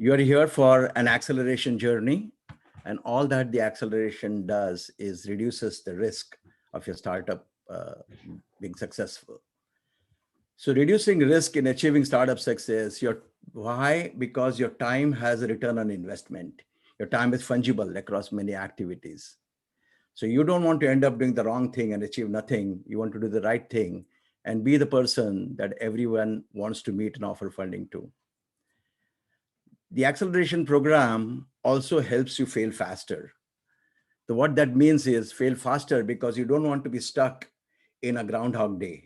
You are here for an acceleration journey, and all that the acceleration does is reduces the risk of your startup being successful. So reducing risk in achieving startup success, why? Because your time has a return on investment. Your time is fungible across many activities. So you don't want to end up doing the wrong thing and achieve nothing. You want to do the right thing and be the person that everyone wants to meet and offer funding to. The acceleration program also helps you fail faster. So what that means is fail faster because you don't want to be stuck in a Groundhog Day.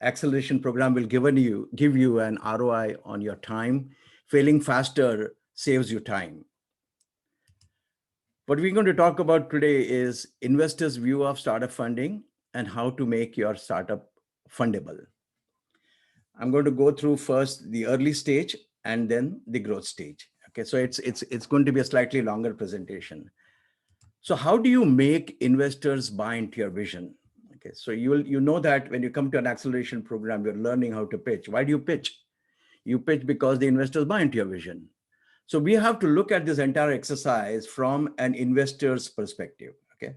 Acceleration program will give you an ROI on your time. Failing faster saves you time. What we're going to talk about today is investors' view of startup funding and how to make your startup fundable. I'm going to go through first the early stage and then the growth stage. Okay, so it's going to be a slightly longer presentation. So how do you make investors buy into your vision? Okay, so you know that when you come to an acceleration program, you're learning how to pitch. Why do you pitch? You pitch because the investors buy into your vision. So we have to look at this entire exercise from an investor's perspective. Okay,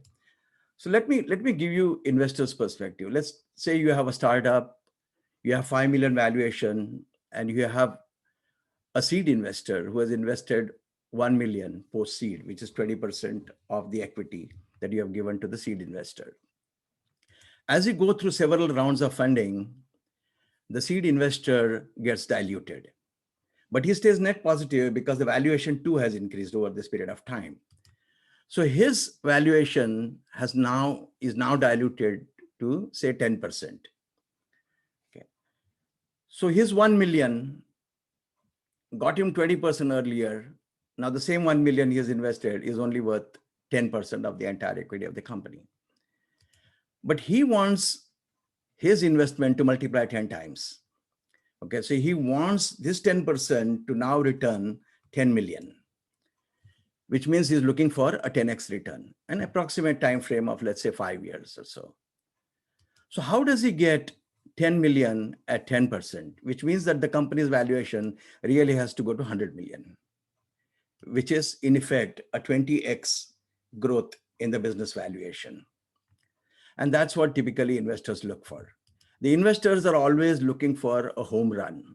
so let me give you investor's perspective. Let's say you have a startup, you have 5 million valuation, and you have a seed investor who has invested 1 million post seed, which is 20% of the equity that you have given to the seed investor. As you go through several rounds of funding, the seed investor gets diluted, but he stays net positive because the valuation too has increased over this period of time. So his valuation is now diluted to say 10%. Okay. So his 1 million got him 20% earlier. Now the same 1 million he has invested is only worth 10% of the entire equity of the company. But he wants his investment to multiply 10 times. Okay, so he wants this 10% to now return 10 million, which means he's looking for a 10x return, an approximate time frame of, let's say, 5 years or so. So how does he get 10 million at 10%, which means that the company's valuation really has to go to 100 million, which is in effect a 20x growth in the business valuation. And that's what typically investors look for. The investors are always looking for a home run.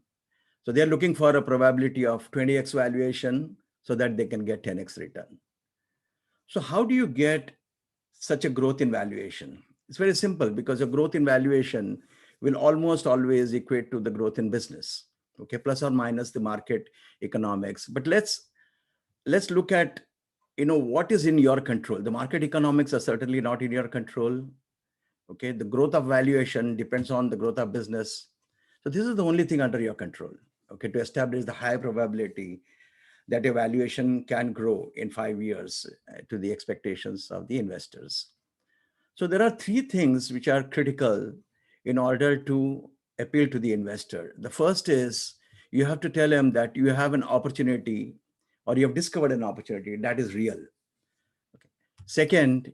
So they're looking for a probability of 20x valuation so that they can get 10x return. So how do you get such a growth in valuation? It's very simple, because a growth in valuation will almost always equate to the growth in business, okay, plus or minus the market economics. But let's look at, what is in your control. The market economics are certainly not in your control. Okay, the growth of valuation depends on the growth of business. So this is the only thing under your control, okay, to establish the high probability that a valuation can grow in 5 years to the expectations of the investors. So there are 3 things which are critical in order to appeal to the investor. The first is you have to tell him that you have an opportunity, or you have discovered an opportunity that is real. Okay. Second,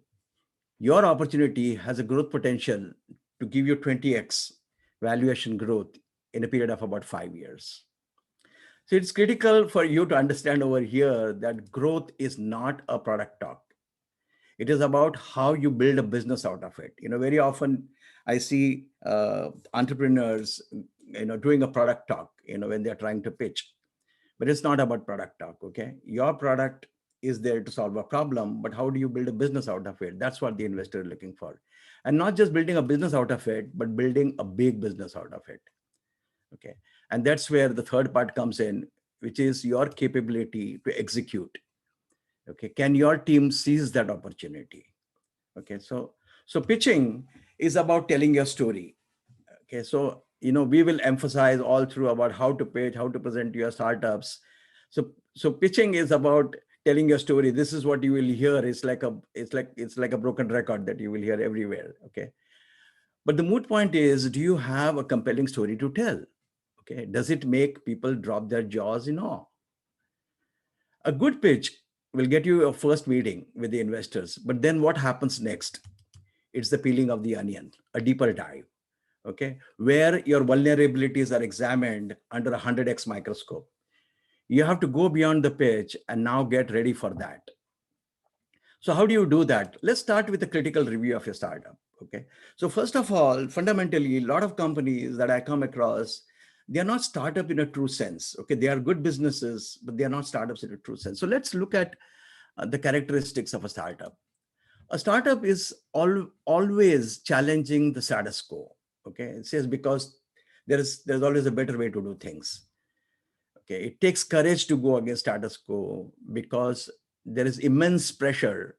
your opportunity has a growth potential to give you 20x valuation growth in a period of about 5 years. So it's critical for you to understand over here that growth is not a product talk. It is about how you build a business out of it. Very often I see entrepreneurs, doing a product talk, when they're trying to pitch, but it's not about product talk. Okay. Your product is there to solve a problem, but how do you build a business out of it? That's what the investor is looking for. And not just building a business out of it, but building a big business out of it. Okay. And that's where the third part comes in, which is your capability to execute. Okay. Can your team seize that opportunity? Okay. So pitching is about telling your story. Okay. So, we will emphasize all through about how to pitch, how to present to your startups. So pitching is about telling your story. This is what you will hear. It's like a broken record that you will hear everywhere. Okay. But the moot point is, do you have a compelling story to tell? Okay. Does it make people drop their jaws in awe? A good pitch will get you a first meeting with the investors, but then what happens next? It's the peeling of the onion, a deeper dive. Okay. Where your vulnerabilities are examined under a 100x microscope. You have to go beyond the pitch and now get ready for that. So how do you do that? Let's start with a critical review of your startup. Okay. So first of all, fundamentally, a lot of companies that I come across, they are not startup in a true sense. Okay. They are good businesses, but they are not startups in a true sense. So let's look at the characteristics of a startup. A startup is always challenging the status quo. Okay. It says because there's always a better way to do things. Okay. It takes courage to go against status quo because there is immense pressure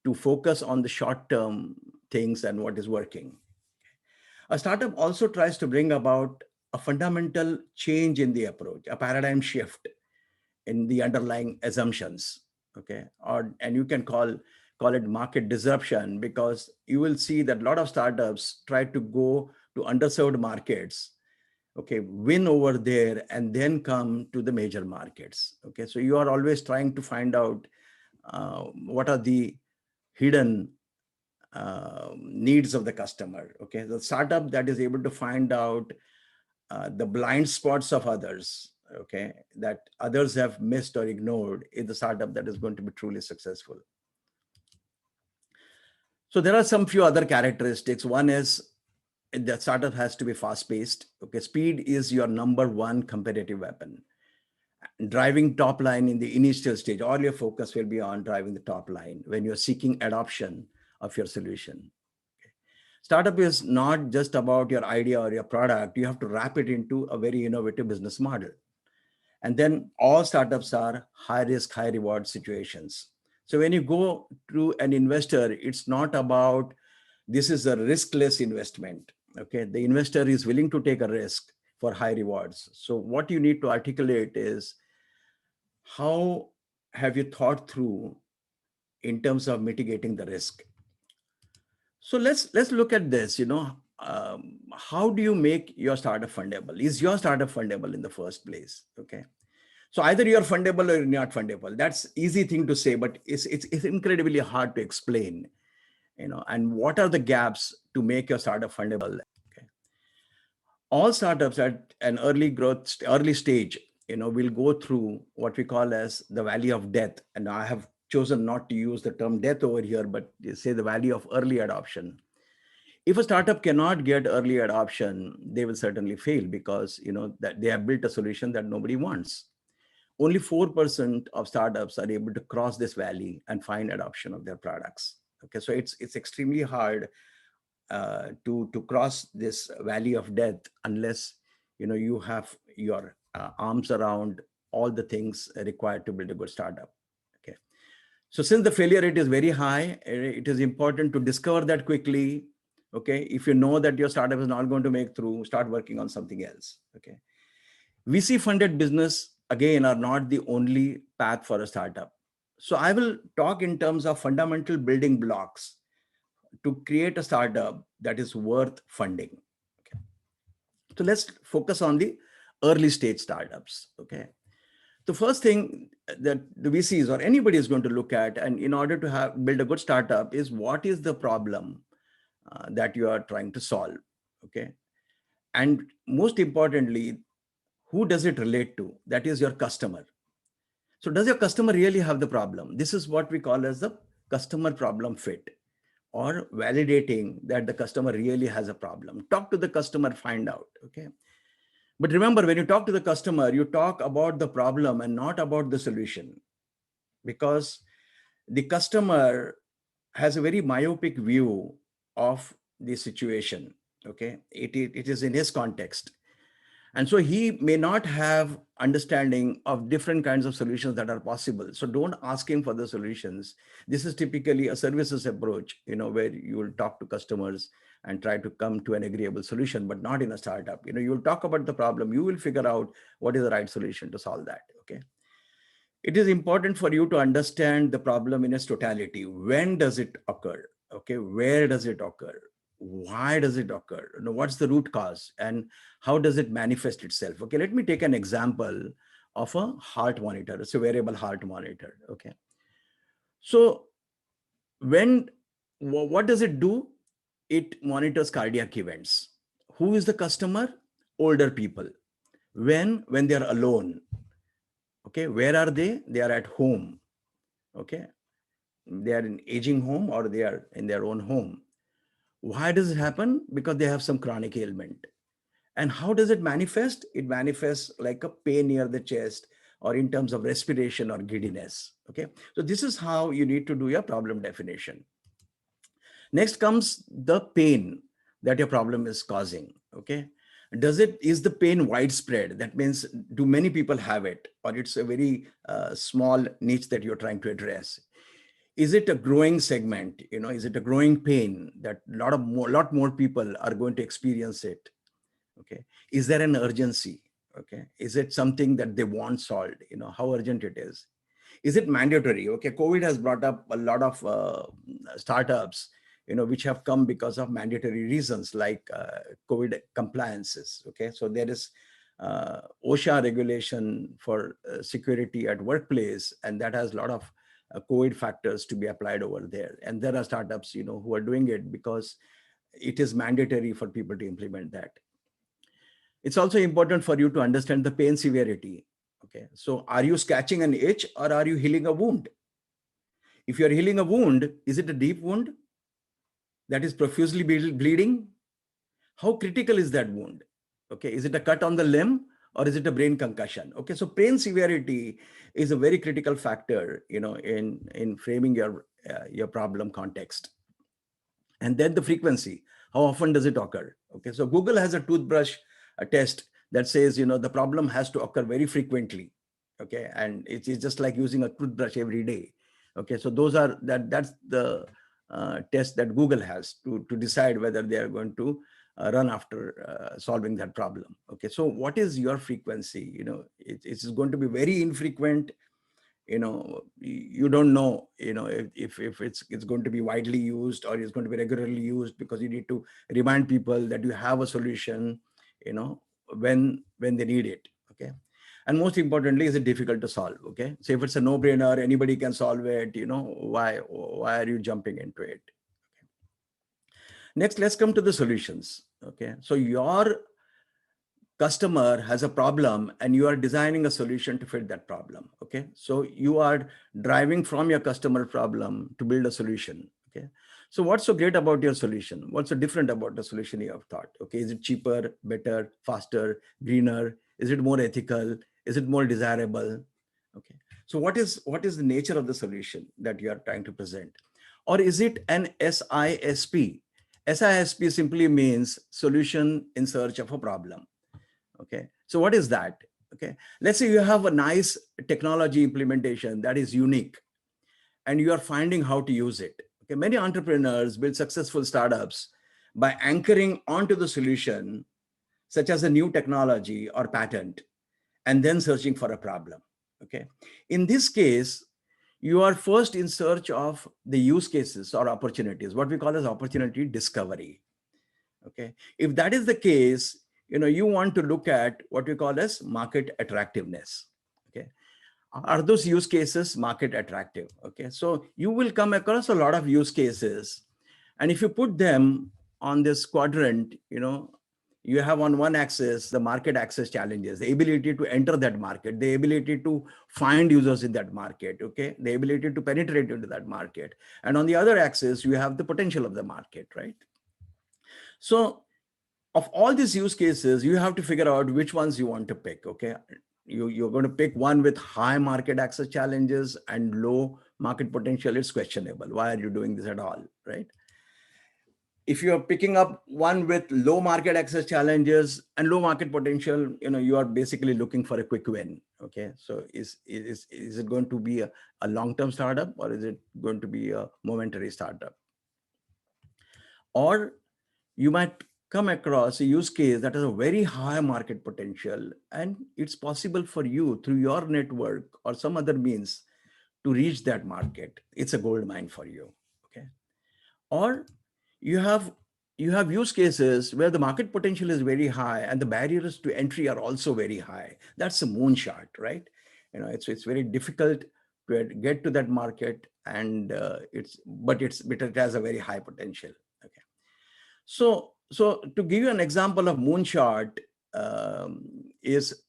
to focus on the short-term things and what is working. A startup also tries to bring about a fundamental change in the approach, a paradigm shift in the underlying assumptions. Okay, and you can call it market disruption, because you will see that a lot of startups try to go to underserved markets, okay, win over there, and then come to the major markets. Okay, so you are always trying to find out what are the hidden needs of the customer. Okay, the startup that is able to find out the blind spots of others, okay, that others have missed or ignored, is the startup that is going to be truly successful. So there are some few other characteristics. One is the startup has to be fast paced. Okay, speed is your number one competitive weapon. Driving top line in the initial stage, all your focus will be on driving the top line when you're seeking adoption of your solution. Startup is not just about your idea or your product. You have to wrap it into a very innovative business model. And then all startups are high risk, high reward situations. So when you go to an investor, it's not about this is a riskless investment. Okay, the investor is willing to take a risk for high rewards. So what you need to articulate is, how have you thought through in terms of mitigating the risk? So let's look at this. How do you make your startup fundable? Is your startup fundable in the first place? Okay, so either you're fundable or you're not fundable. That's easy thing to say, but it's incredibly hard to explain. And what are the gaps to make your startup fundable? Okay, all startups at an early stage, will go through what we call as the valley of death. And I have chosen not to use the term death over here, but say the valley of early adoption. If a startup cannot get early adoption, they will certainly fail, because that they have built a solution that nobody wants. Only 4% of startups are able to cross this valley and find adoption of their products. Okay, so it's extremely hard to cross this valley of death unless you have your arms around all the things required to build a good startup. Okay, so since the failure rate is very high, it is important to discover that quickly. Okay, if you know that your startup is not going to make through, start working on something else. Okay, VC funded business, again, are not the only path for a startup. So I will talk in terms of fundamental building blocks to create a startup that is worth funding. Okay, so let's focus on the early stage startups. Okay, the first thing that the VCs or anybody is going to look at, and in order to build a good startup, is what is the problem that you are trying to solve. Okay, and most importantly, who does it relate to? That is your customer. So does your customer really have the problem? This is what we call as the customer problem fit, or validating that the customer really has a problem. Talk to the customer, find out. Okay, but remember, when you talk to the customer, you talk about the problem and not about the solution, because the customer has a very myopic view of the situation. Okay, it is in his context, and so he may not have understanding of different kinds of solutions that are possible. So don't ask him for the solutions. This is typically a services approach, where you will talk to customers and try to come to an agreeable solution, but not in a startup. You will talk about the problem, you will figure out what is the right solution to solve that. Okay, it is important for you to understand the problem in its totality. When does it occur? Okay, where does it occur? Why does it occur? What's the root cause, and how does it manifest itself? Okay, let me take an example of a heart monitor. It's a wearable heart monitor. Okay, so what does it do? It monitors cardiac events. Who is the customer? Older people. When they're alone, Okay, where are they? They are at home. Okay, they are in aging home or they are in their own home. Why does it happen? Because they have some chronic ailment. And how does it manifest? It manifests like a pain near the chest or in terms of respiration or giddiness. Okay, so this is how you need to do your problem definition. Next comes the pain that your problem is causing. Okay, is the pain widespread? That means, do many people have it, or it's a very small niche that you're trying to address? Is it a growing segment? Is it a growing pain that lot more people are going to experience it? Okay, is there an urgency? Okay, is it something that they want solved? How urgent it is it mandatory? Okay, COVID has brought up a lot of startups, which have come because of mandatory reasons like COVID compliances. Okay, so there is OSHA regulation for security at workplace, and that has a lot of COVID factors to be applied over there. And there are startups, who are doing it because it is mandatory for people to implement that. It's also important for you to understand the pain severity. Okay, so are you scratching an itch or are you healing a wound? If you're healing a wound, is it a deep wound that is profusely bleeding? How critical is that wound? Okay, is it a cut on the limb or is it a brain concussion? Okay, so pain severity is a very critical factor, in framing your problem context. And then the frequency, how often does it occur? Okay, so Google has a toothbrush test that says, the problem has to occur very frequently. Okay, and it's just like using a toothbrush every day. Okay, so that's the test that Google has to decide whether they are going to run after solving that problem. Okay, so what is your frequency? It's going to be very infrequent. You don't know, if it's going to be widely used or it's going to be regularly used, because you need to remind people that you have a solution, when they need it. Okay, and most importantly, is it difficult to solve? Okay, so if it's a no-brainer, anybody can solve it, why are you jumping into it? Okay. Next, let's come to the solutions. Okay, so your customer has a problem and you are designing a solution to fit that problem. Okay, so you are driving from your customer problem to build a solution. Okay, so what's so great about your solution? What's so different about the solution you have thought? Okay, is it cheaper, better, faster, greener? Is it more ethical? Is it more desirable? Okay, so what is the nature of the solution that you are trying to present? Or is it an SISP? SISP simply means solution in search of a problem. Okay, so what is that? Okay, let's say you have a nice technology implementation that is unique and you are finding how to use it. Okay, many entrepreneurs build successful startups by anchoring onto the solution, such as a new technology or patent, and then searching for a problem. Okay, in this case, you are first in search of the use cases or opportunities, what we call as opportunity discovery. Okay, if that is the case, you want to look at what we call as market attractiveness. Okay, are those use cases market attractive? Okay, so you will come across a lot of use cases, and if you put them on this quadrant, you have on one axis the market access challenges, the ability to enter that market, the ability to find users in that market, okay, the ability to penetrate into that market, and on the other axis you have the potential of the market, right? So of all these use cases, you have to figure out which ones you want to pick. Okay, you're going to pick one with high market access challenges and low market potential. It's questionable. Why are you doing this at all, right? If you're picking up one with low market access challenges and low market potential, you are basically looking for a quick win. Okay, so is it going to be a long-term startup, or is it going to be a momentary startup? Or you might come across a use case that has a very high market potential, and it's possible for you through your network or some other means to reach that market. It's a gold mine for you. Okay, or you have use cases where the market potential is very high and the barriers to entry are also very high. That's a moonshot, right? It's very difficult to get to that market, and but it has a very high potential. Okay, so to give you an example of moonshot, is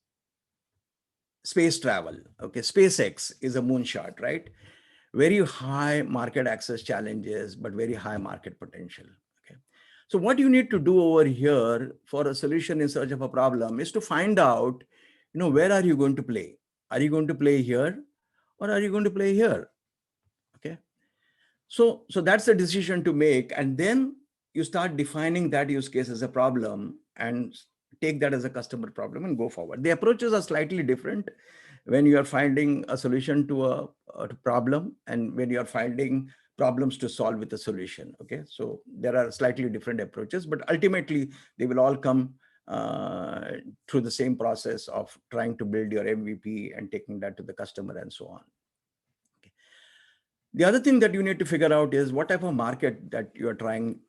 space travel. Okay, SpaceX is a moonshot, right? Very high market access challenges, but very high market potential. Okay, so what you need to do over here for a solution in search of a problem is to find out, where are you going to play? Are you going to play here, or are you going to play here? Okay, so that's the decision to make, and then you start defining that use case as a problem and take that as a customer problem and go forward. The approaches are slightly different when you are finding a solution to a problem and when you are finding problems to solve with a solution. Okay, so there are slightly different approaches, but ultimately they will all come uh, through the same process of trying to build your MVP and taking that to the customer and so on. The other thing that you need to figure out is what type of market that you are trying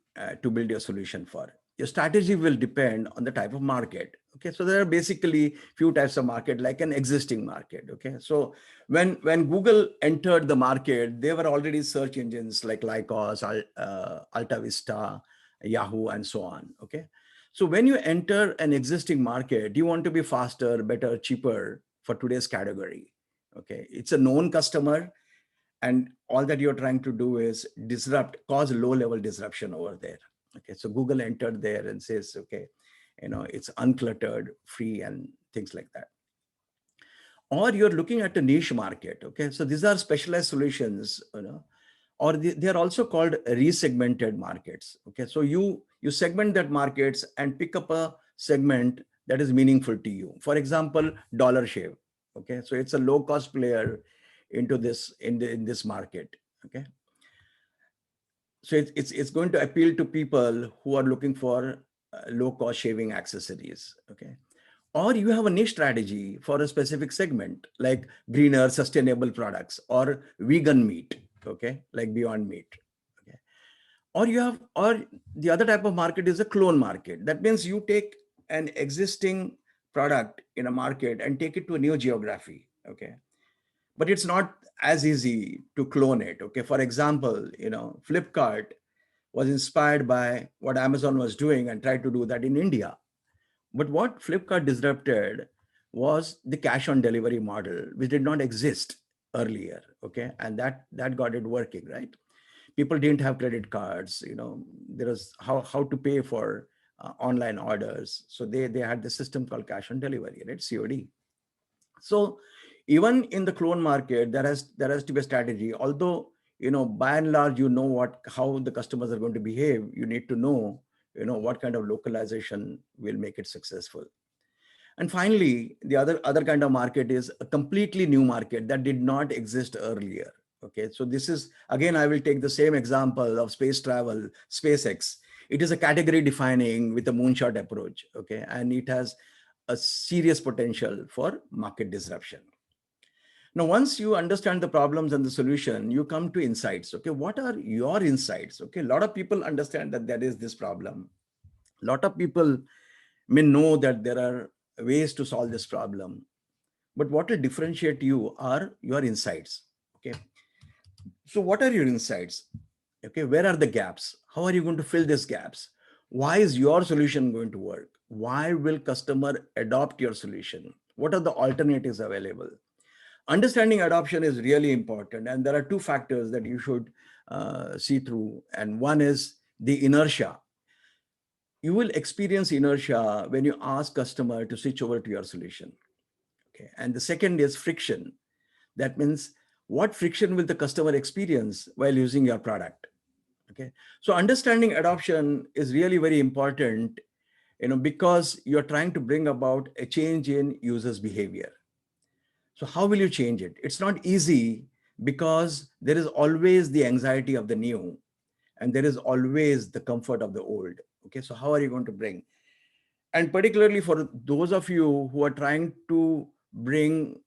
to build your solution for. Your strategy will depend on the type of market. Okay, so there are basically few types of market, like an existing market. Okay, so when Google entered the market, there were already search engines like Lycos, Alta Vista, Yahoo, and so on. Okay, so when you enter an existing market, you want to be faster, better, cheaper for today's category. Okay, it's a known customer, and all that you're trying to do is cause low level disruption over there. Okay, so Google entered there and says, okay, it's uncluttered, free, and things like that. Or you're looking at a niche market. Okay, so these are specialized solutions, or they are also called resegmented markets. Okay, so you segment that markets and pick up a segment that is meaningful to you. For example, Dollar Shave. Okay, so it's a low cost player into this in this market. Okay, so it's going to appeal to people who are looking for low cost shaving accessories. Okay, or you have a niche strategy for a specific segment, like greener sustainable products or vegan meat. Okay, like Beyond Meat. Okay, or the other type of market is a clone market. That means you take an existing product in a market and take it to a new geography. Okay, but it's not as easy to clone it. Okay, for example, Flipkart was inspired by what Amazon was doing and tried to do that in India. But what Flipkart disrupted was the cash on delivery model, which did not exist earlier. Okay, and that got it working, right? People didn't have credit cards. There was how to pay for online orders, so they had the system called cash on delivery, right? COD. So even in the clone market, there has to be a strategy. Although, by and large, how the customers are going to behave. You need to know, what kind of localization will make it successful. And finally, the other kind of market is a completely new market that did not exist earlier. Okay, so this is, again, I will take the same example of space travel, SpaceX. It is a category defining with a moonshot approach. Okay, and it has a serious potential for market disruption. Now, once you understand the problems and the solution, you come to insights. Okay, what are your insights? Okay, a lot of people understand that there is this problem. A lot of people may know that there are ways to solve this problem, but what will differentiate you are your insights. Okay, so what are your insights? Okay, where are the gaps? How are you going to fill these gaps? Why is your solution going to work? Why will customer adopt your solution? What are the alternatives available? Understanding adoption is really important, and there are two factors that you should see through, and one is the inertia. You will experience inertia when you ask customer to switch over to your solution. Okay, and the second is friction. That means what friction will the customer experience while using your product? Okay, so understanding adoption is really very important, because you're trying to bring about a change in users' behavior. So how will you change it? It's not easy because there is always the anxiety of the new and there is always the comfort of the old. Okay, so how are you going to bring? And particularly for those of you who are trying to bring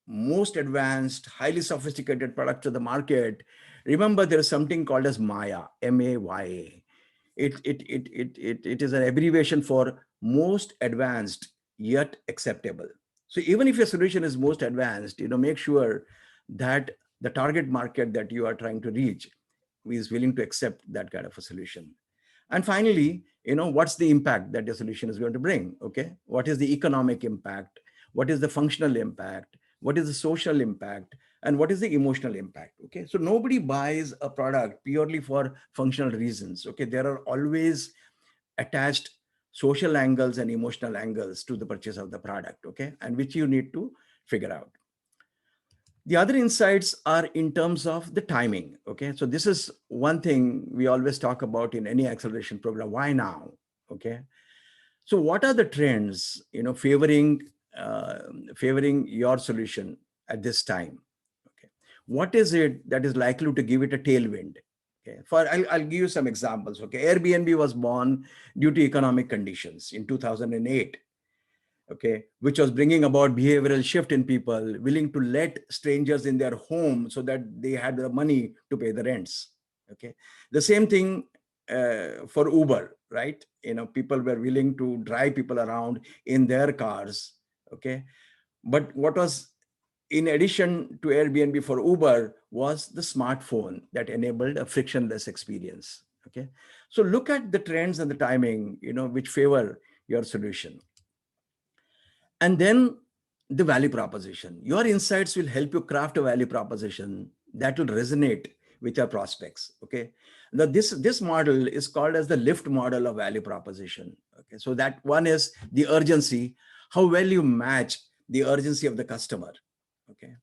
most advanced, highly sophisticated product to the market, remember there is something called as MAYA, M-A-Y-A. It is an abbreviation for most advanced yet acceptable. So even if your solution is most advanced, make sure that the target market that you are trying to reach is willing to accept that kind of a solution. And finally, what's the impact that your solution is going to bring? Okay, what is the economic impact? what is the functional impact, what is the social impact, and what is the emotional impact. Okay, so nobody buys a product purely for functional reasons. Okay, there are always attached social angles and emotional angles to the purchase of the product. Okay, and which you need to figure out. The other insights are in terms of the timing. Okay, so this is one thing we always talk about in any acceleration program. Why now? Okay, so what are the trends, uh, favoring your solution at this time? Okay, what is it that is likely to give it a tailwind? Okay, I'll give you some examples. Okay, Airbnb was born due to economic conditions in 2008. Okay, which was bringing about behavioral shift in people willing to let strangers in their home so that they had the money to pay the rents. Okay, the same thing for Uber, right? People were willing to drive people around in their cars. Okay, but what was in addition to Airbnb for Uber was the smartphone that enabled a frictionless experience. Okay, so look at the trends and the timing, which favor your solution. And then the value proposition. Your insights will help you craft a value proposition that will resonate with your prospects. Okay. Now this model is called as the lift model of value proposition. Okay. So that one is the urgency, how well you match the urgency of the customer. Okay.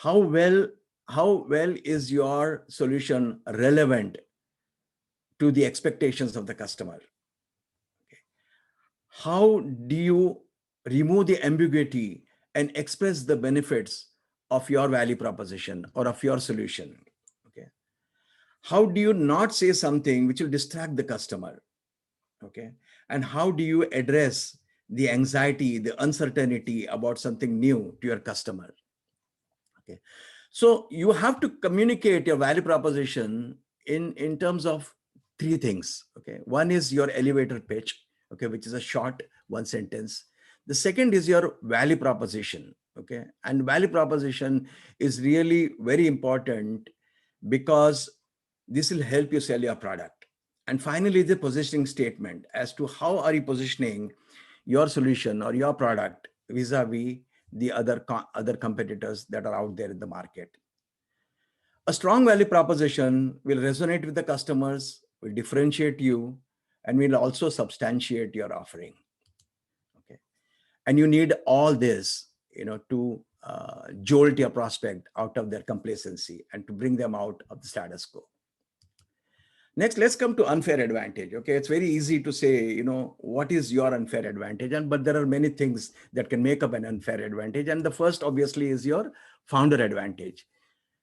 How well, how well is your solution relevant to the expectations of the customer? How do you remove the ambiguity and express the benefits of your value proposition or of your solution? Okay. How do you not say something which will distract the customer? Okay. And how do you address the anxiety, the uncertainty about something new to your customer? Okay. So you have to communicate your value proposition in terms of three things. Okay. One is your elevator pitch, okay, which is a short one sentence. The second is your value proposition. Okay. And value proposition is really very important because this will help you sell your product. And finally, the positioning statement as to how are you positioning your solution or your product vis-a-vis the other competitors that are out there in the market. A strong value proposition will resonate with the customers, will differentiate you, and will also substantiate your offering. Okay, and you need all this, to jolt your prospect out of their complacency and to bring them out of the status quo. Next, let's come to unfair advantage. Okay, it's very easy to say, what is your unfair advantage? But there are many things that can make up an unfair advantage. And the first, obviously, is your founder advantage.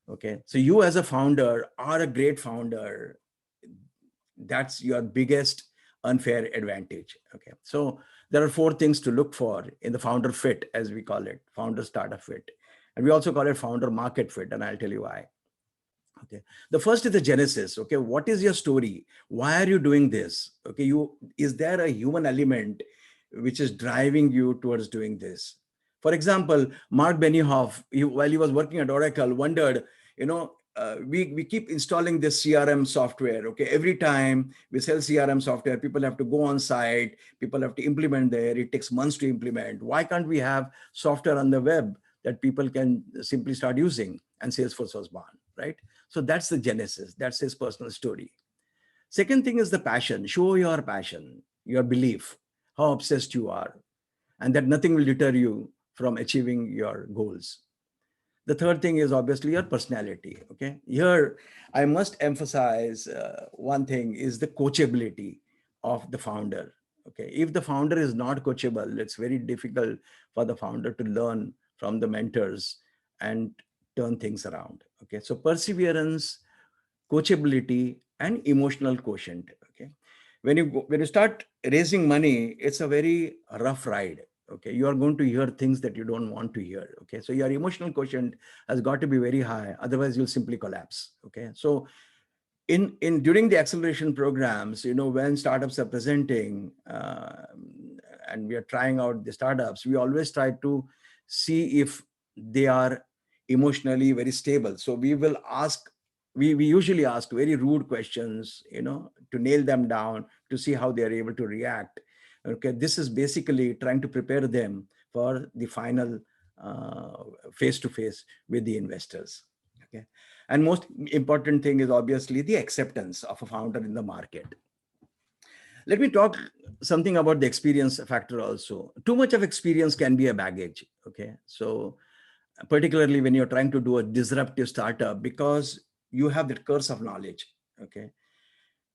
Okay, so you as a founder are a great founder. That's your biggest unfair advantage. Okay, so there are four things to look for in the founder fit, as we call it, founder startup fit. And we also call it founder market fit, and I'll tell you why. Okay, the first is the genesis. Okay, what is your story? Why are you doing this? Okay, is there a human element which is driving you towards doing this? For example, Mark Benioff, while he was working at Oracle, wondered, we keep installing this CRM software. Okay, every time we sell CRM software, people have to go on site, people have to implement there. It takes months to implement. Why can't we have software on the web that people can simply start using? And Salesforce was born, right? So that's the genesis. That's his personal story. Second thing is the passion. Show your passion, your belief, how obsessed you are, and that nothing will deter you from achieving your goals. The third thing is obviously your personality. Okay, here I must emphasize one thing is the coachability of the founder. Okay, if the founder is not coachable, it's very difficult for the founder to learn from the mentors and turn things around. Okay, so perseverance, coachability, and emotional quotient. Okay, when you start raising money, it's a very rough ride. Okay, you are going to hear things that you don't want to hear. Okay, so your emotional quotient has got to be very high, otherwise you'll simply collapse. Okay, so in during the acceleration programs, when startups are presenting and we are trying out the startups, we always try to see if they are emotionally very stable. So we usually ask very rude questions, to nail them down, to see how they are able to react. Okay, this is basically trying to prepare them for the final face-to-face with the investors. Okay. And most important thing is obviously the acceptance of a founder in the market. Let me talk something about the experience factor also. Too much of experience can be a baggage. Okay. So particularly when you're trying to do a disruptive startup, because you have that curse of knowledge. Okay.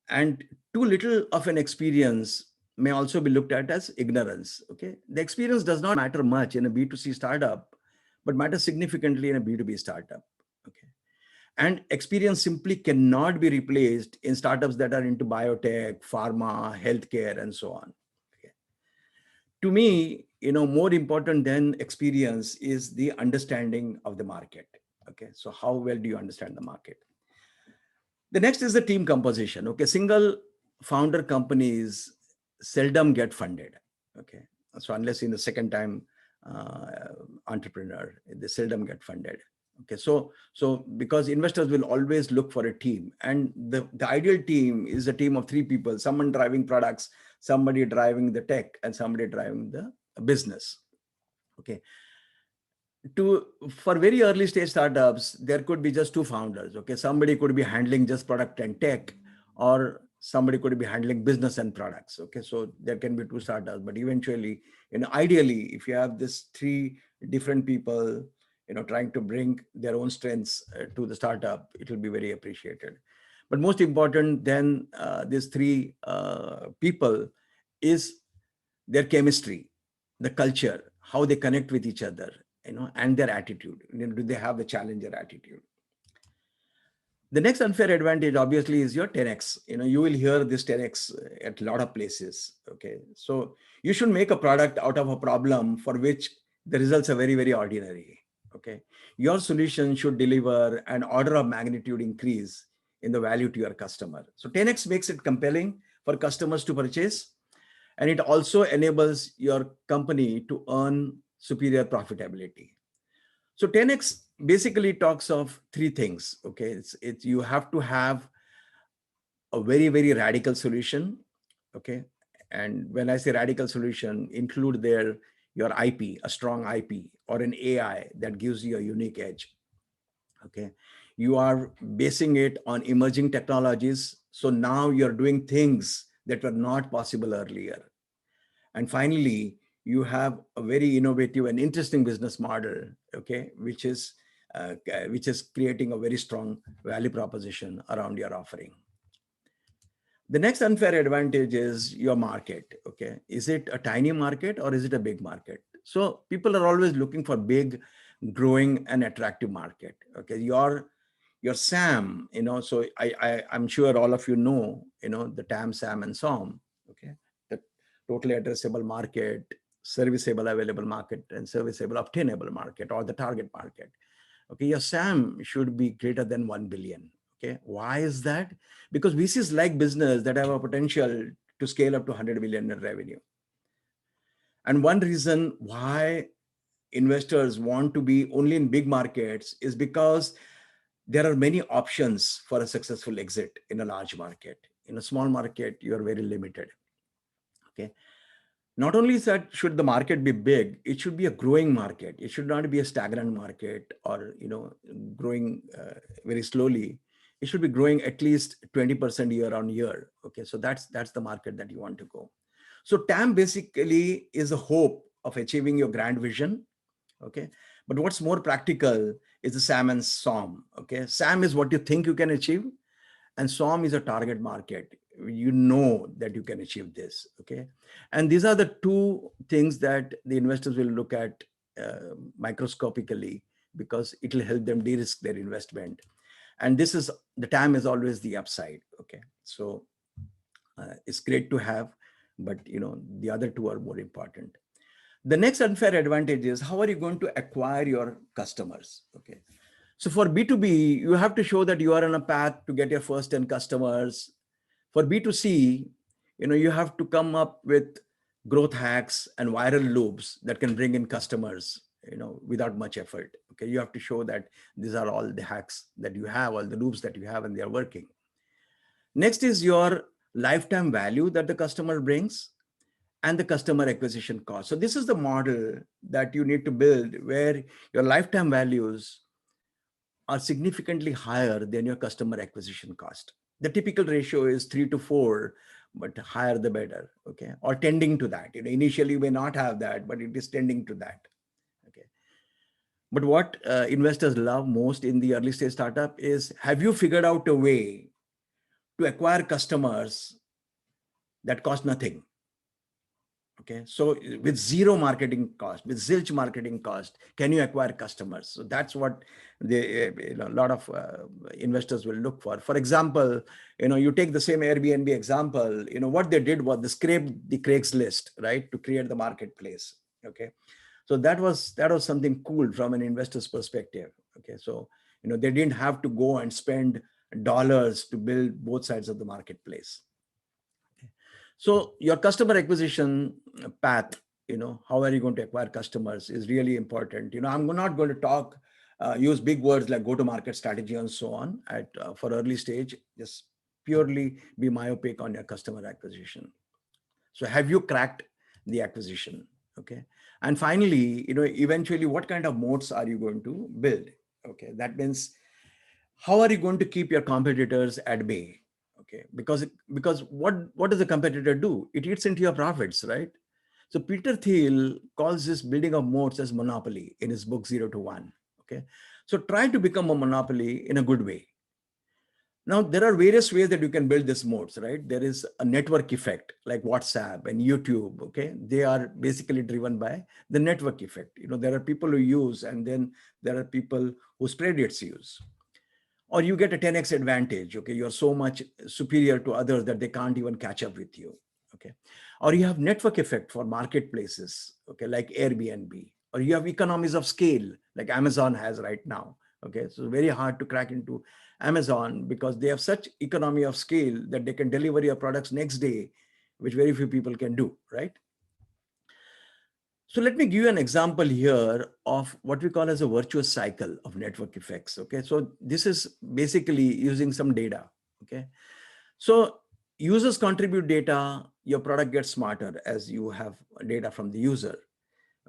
And too little of an experience may also be looked at as ignorance. Okay. The experience does not matter much in a B2C startup, but matters significantly in a B2B startup. Okay. And experience simply cannot be replaced in startups that are into biotech, pharma, healthcare, and so on. Okay. To me, more important than experience is the understanding of the market. Okay. So how well do you understand the market? The next is the team composition. Okay. Single founder companies seldom get funded. Okay. So unless in the second time entrepreneur, they seldom get funded. Okay. So because investors will always look for a team, and the ideal team is a team of 3 people, someone driving products, somebody driving the tech, and somebody driving the business. Okay. For very early stage startups, there could be just 2 founders. Okay. Somebody could be handling just product and tech, or somebody could be handling business and products. Okay. So there can be 2 startups, but eventually, ideally, if you have this 3 different people, trying to bring their own strengths to the startup, it will be very appreciated. But most important than these 3 people is their chemistry, the culture, how they connect with each other, and their attitude. Do they have the challenger attitude? The next unfair advantage obviously is your 10x. You will hear this 10x at a lot of places. Okay. So you should make a product out of a problem for which the results are very, very ordinary. Okay. Your solution should deliver an order of magnitude increase in the value to your customer. So 10x makes it compelling for customers to purchase. And it also enables your company to earn superior profitability. So 10x basically talks of 3 things. Okay. It's you have to have a very, very radical solution. Okay. And when I say radical solution, include there your IP, a strong IP, or an AI that gives you a unique edge. Okay. You are basing it on emerging technologies. So now you're doing things that were not possible earlier. And finally, you have a very innovative and interesting business model, okay, which is creating a very strong value proposition around your offering. The next unfair advantage is your market. Okay, is it a tiny market or is it a big market? So people are always looking for big, growing, and attractive market. Okay, your SAM, so I'm sure all of you know, the TAM, SAM, and SOM. Okay, the totally addressable market, serviceable available market, and serviceable obtainable market, or the target market. Okay, your SAM should be greater than 1 billion. Okay, why is that? Because VCs like business that have a potential to scale up to 100 million in revenue. And one reason why investors want to be only in big markets is because there are many options for a successful exit in a large market. In a small market, you are very limited. Okay. Not only is that should the market be big, it should be a growing market. It should not be a stagnant market or growing very slowly. It should be growing at least 20% year on year. Okay, so that's the market that you want to go. So TAM basically is a hope of achieving your grand vision. Okay, but what's more practical is the SAM and SOM. Okay, SAM is what you think you can achieve, and SOM is a target market. You know that you can achieve this. Okay, and these are the 2 things that the investors will look at microscopically, because it will help them de-risk their investment. And this is the TAM is always the upside. Okay, so it's great to have, but the other 2 are more important. The next unfair advantage is how are you going to acquire your customers? Okay. So for B2B, you have to show that you are on a path to get your first 10 customers. For B2C, you have to come up with growth hacks and viral loops that can bring in customers, without much effort. Okay. You have to show that these are all the hacks that you have, all the loops that you have, and they are working. Next is your lifetime value that the customer brings. and the customer acquisition cost. So this is the model that you need to build, where your lifetime values are significantly higher than your customer acquisition cost. The typical ratio is 3 to 4, but higher the better, okay? Or tending to that. Initially you may not have that, but it is tending to that, okay? But what investors love most in the early stage startup is, have you figured out a way to acquire customers that cost nothing? Okay, so with zero marketing cost, with zilch marketing cost, can you acquire customers? So that's what a lot of investors will look for. For example, you take the same Airbnb example. What they did was they scraped the Craigslist, right, to create the marketplace. Okay, so that was something cool from an investor's perspective. Okay, so they didn't have to go and spend dollars to build both sides of the marketplace. So your customer acquisition path, how are you going to acquire customers is really important. I'm not going to use big words like go-to-market strategy and so on for early stage. Just purely be myopic on your customer acquisition. So have you cracked the acquisition? Okay. And finally, eventually what kind of moats are you going to build? Okay. That means, how are you going to keep your competitors at bay? Okay, because what does the competitor do? It eats into your profits, right? So Peter Thiel calls this building of moats as monopoly in his book 0 to 1. Okay, so try to become a monopoly in a good way. Now there are various ways that you can build this moats, right? There is a network effect like WhatsApp and YouTube. Okay, they are basically driven by the network effect. There are people who use, and then there are people who spread its use. Or you get a 10x advantage. Okay, you're so much superior to others that they can't even catch up with you. Okay, or you have network effect for marketplaces, okay, like Airbnb, or you have economies of scale like Amazon has right now. Okay, so very hard to crack into Amazon because they have such economy of scale that they can deliver your products next day, which very few people can do, right? So let me give you an example here of what we call as a virtuous cycle of network effects. Okay, so this is basically using some data. Okay, so users contribute data, your product gets smarter as you have data from the user.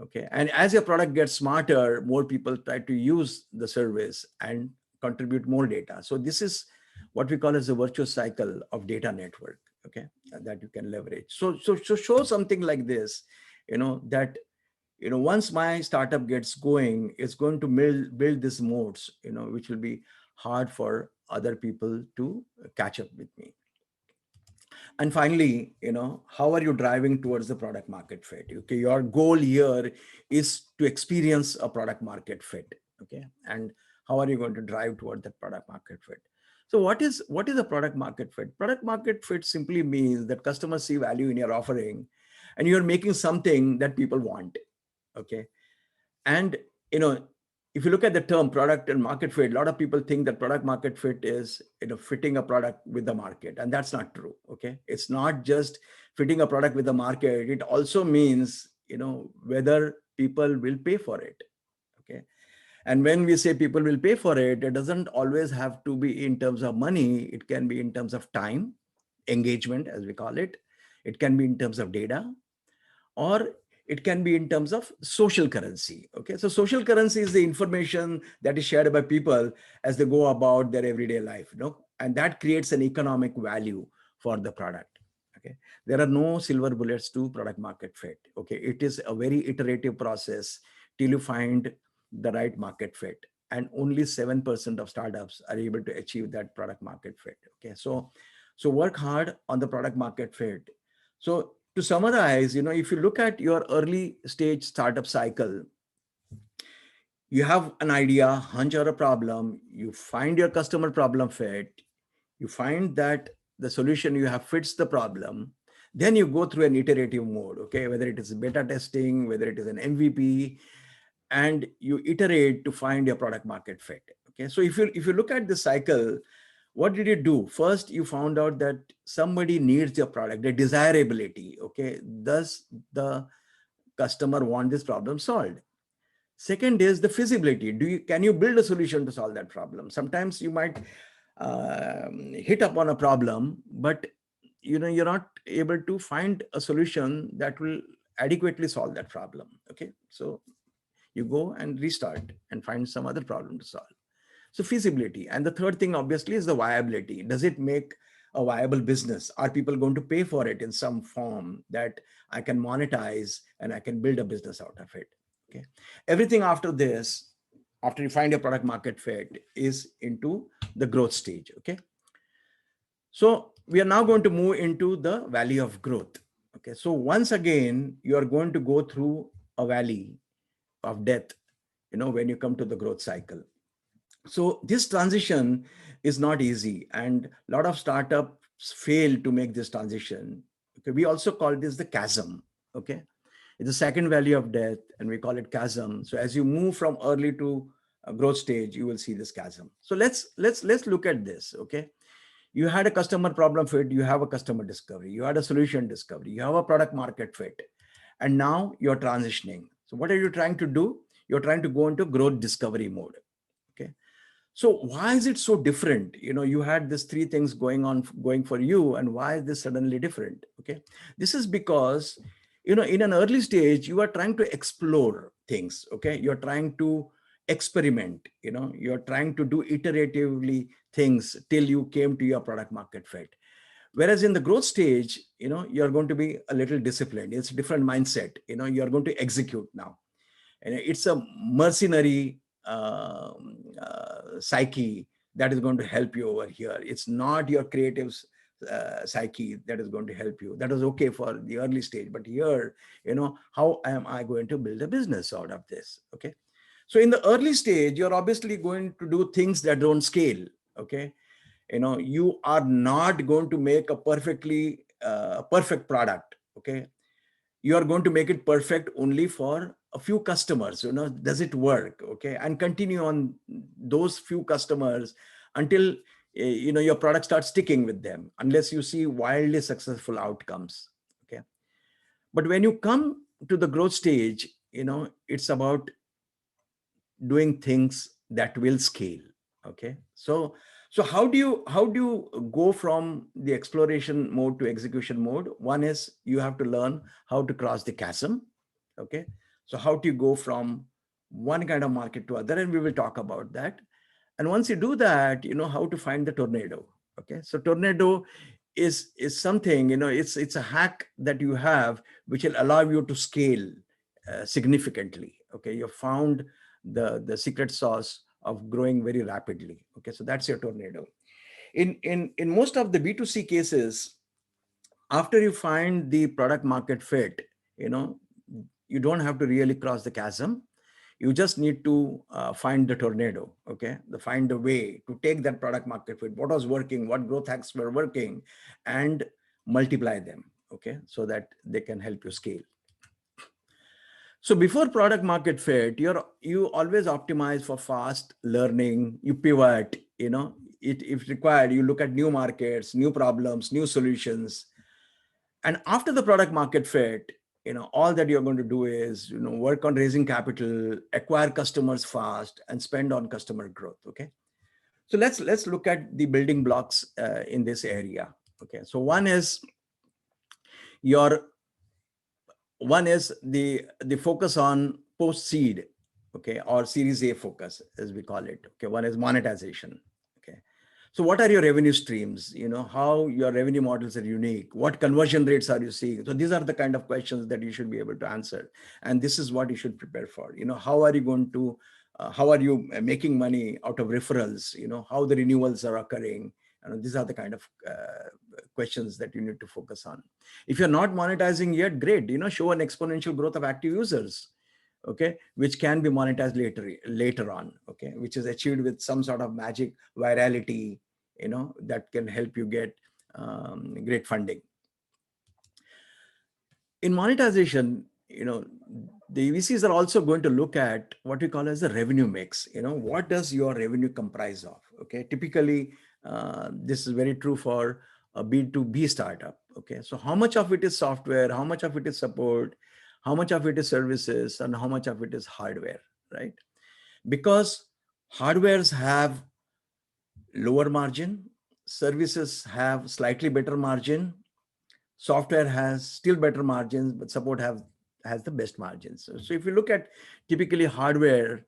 Okay, and as your product gets smarter, more people try to use the service and contribute more data. So this is what we call as a virtuous cycle of data network. Okay, that you can leverage. So show something like this, that once my startup gets going, it's going to build these moats, which will be hard for other people to catch up with me. And finally, how are you driving towards the product market fit? Okay, your goal here is to experience a product market fit. Okay, and how are you going to drive toward that product market fit? So what is a product market fit? Product market fit simply means that customers see value in your offering, and you're making something that people want. Okay, and if you look at the term product and market fit, a lot of people think that product market fit is fitting a product with the market, and that's not true. Okay, it's not just fitting a product with the market. It also means whether people will pay for it. Okay, and when we say people will pay for it, it doesn't always have to be in terms of money. It can be in terms of time, engagement as we call it. It can be in terms of data, or it can be in terms of social currency. Okay, so social currency is the information that is shared by people as they go about their everyday life, and that creates an economic value for the product. Okay, there are no silver bullets to product market fit. Okay, it is a very iterative process till you find the right market fit, and only 7% of startups are able to achieve that product market fit. Okay, so work hard on the product market fit. So to summarize, if you look at your early stage startup cycle, you have an idea, hunch, or a problem, you find your customer problem fit, you find that the solution you have fits the problem, then you go through an iterative mode, okay, whether it is beta testing, whether it is an MVP, and you iterate to find your product market fit. Okay, so if you look at the cycle, what did you do? First, you found out that somebody needs your product, the desirability. Okay, does the customer want this problem solved? Second is the feasibility. Can you build a solution to solve that problem? Sometimes you might hit upon a problem, but you're not able to find a solution that will adequately solve that problem. Okay, so you go and restart and find some other problem to solve. So feasibility. And the third thing obviously is the viability. Does it make a viable business? Are people going to pay for it in some form that I can monetize and I can build a business out of it? Okay, everything after this, after you find a product market fit, is into the growth stage. Okay, so we are now going to move into the valley of growth. Okay, so once again, you are going to go through a valley of death, when you come to the growth cycle. So this transition is not easy, and a lot of startups fail to make this transition. Okay, we also call this the chasm. Okay, it's the second valley of death, and we call it chasm. So as you move from early to growth stage, you will see this chasm. So let's look at this. Okay, you had a customer problem fit, you have a customer discovery, you had a solution discovery, you have a product market fit, and now you're transitioning. So what are you trying to do? You're trying to go into growth discovery mode. Okay, so why is it so different? You had these three things going for you, and why is this suddenly different? Okay, this is because in an early stage you are trying to explore things. Okay, you're trying to experiment. You're trying to do iteratively things till you came to your product market fit. Whereas in the growth stage, you're going to be a little disciplined. It's a different mindset. You're going to execute now, and it's a mercenary psyche that is going to help you over here. It's not your creative psyche that is going to help you. That is okay for the early stage, but here, how am I going to build a business out of this? Okay, so in the early stage, you're obviously going to do things that don't scale. Okay, you are not going to make a perfect product. Okay, you are going to make it perfect only for a few customers. Does it work? Okay, and continue on those few customers until your product starts sticking with them, unless you see wildly successful outcomes. Okay, but when you come to the growth stage, it's about doing things that will scale. Okay, so how do you go from the exploration mode to execution mode? One is you have to learn how to cross the chasm. Okay, so how do you go from one kind of market to other, and we will talk about that. And once you do that, you know how to find the tornado. Okay, so tornado is something, it's a hack that you have which will allow you to scale significantly. Okay, you found the secret sauce of growing very rapidly. Okay, so that's your tornado. In most of the B2C cases, after you find the product market fit, you know you don't have to really cross the chasm. You just need to find the tornado. Okay, find a way to take that product market fit, what was working, what growth hacks were working, and multiply them. Okay, so that they can help you scale. So before product market fit, you always optimize for fast learning. You pivot. If required, you look at new markets, new problems, new solutions. And after the product market fit, all that you're going to do is work on raising capital, acquire customers fast, and spend on customer growth. Okay, so let's look at the building blocks in this area. Okay, so one is the focus on post seed. Okay, or series A focus, as we call it. Okay, one is monetization. Okay, so what are your revenue streams? How your revenue models are unique. What conversion rates are you seeing? So these are the kind of questions that you should be able to answer. And this is what you should prepare for. How are you going to, how are you making money out of referrals? How the renewals are occurring. These are the kind of questions that you need to focus on. If you're not monetizing yet, great. Show an exponential growth of active users. Okay, which can be monetized later on. Okay, which is achieved with some sort of magic virality, that can help you get great funding. In monetization, the VCs are also going to look at what we call as the revenue mix. What does your revenue comprise of? Okay, typically this is very true for a B2B startup. Okay, so how much of it is software, how much of it is support, how much of it is services, and how much of it is hardware, right? Because hardwares have lower margin, services have slightly better margin, Software has still better margins, but support has the best margins. So if you look at typically hardware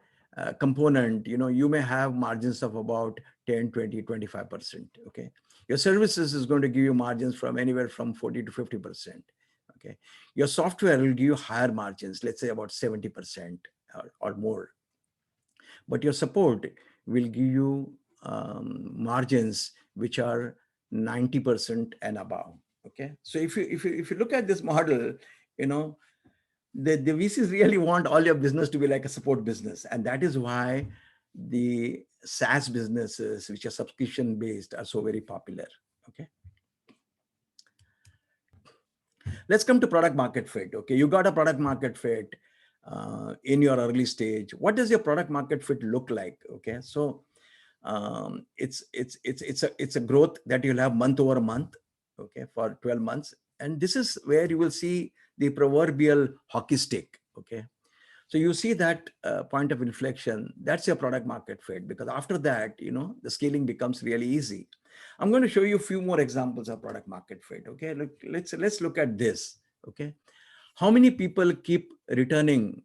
component, you may have margins of about 10, 20, 25%. Okay. Your services is going to give you margins from anywhere from 40 to 50%. Okay. Your software will give you higher margins, let's say about 70% or more. But your support will give you margins which are 90% and above. Okay. So if you look at this model, you know, the VCs really want all your business to be like a support business. And that is why the SaaS businesses, which are subscription based, are so very popular. Okay. Let's come to product market fit. Okay. You got a product market fit in your early stage. What does your product market fit look like? Okay. So it's a growth that you'll have month over month, okay, for 12 months. And this is where you will see the proverbial hockey stick. Okay. So you see that point of inflection, that's your product market fit, because after that, the scaling becomes really easy. I'm going to show you a few more examples of product market fit. Okay. Let's look at this. Okay. How many people keep returning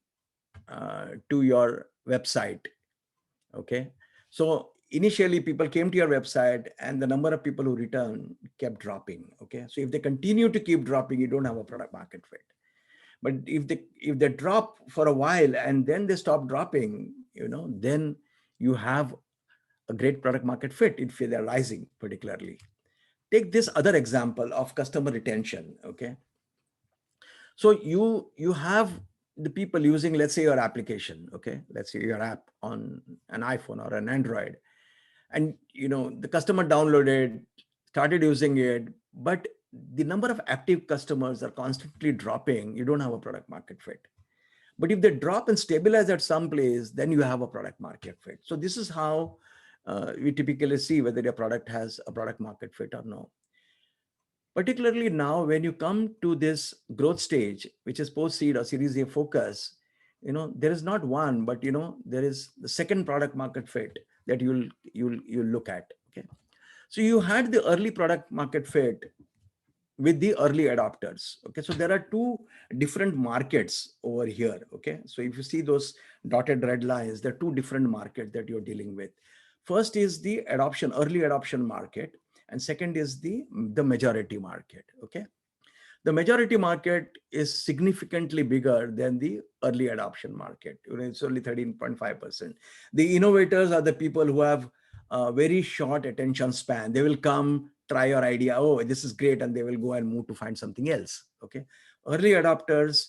to your website? Okay. So initially people came to your website and the number of people who return kept dropping. Okay. So if they continue to keep dropping, you don't have a product market fit. But if they drop for a while and then they stop dropping, then you have a great product market fit if they're rising particularly. Take this other example of customer retention. Okay. So you have the people using, let's say, your application. Okay. Let's say your app on an iPhone or an Android. And the customer downloaded, started using it, but the number of active customers are constantly dropping. You don't have a product market fit. But if they drop and stabilize at some place, then you have a product market fit. So this is how we typically see whether your product has a product market fit or no. Particularly now, when you come to this growth stage, which is post-seed or Series A focus, there is not one, but there is the second product market fit that you'll look at. Okay. So you had the early product market fit with the early adopters. Okay. So there are two different markets over here. Okay. So if you see those dotted red lines, there are two different markets that you're dealing with. First is the early adoption market, and second is the majority market. Okay. The majority market is significantly bigger than the early adoption market. It's only 13.5%. The innovators are the people who have a very short attention span. They will come, try your idea. Oh, this is great. And they will go and move to find something else. Okay. Early adopters,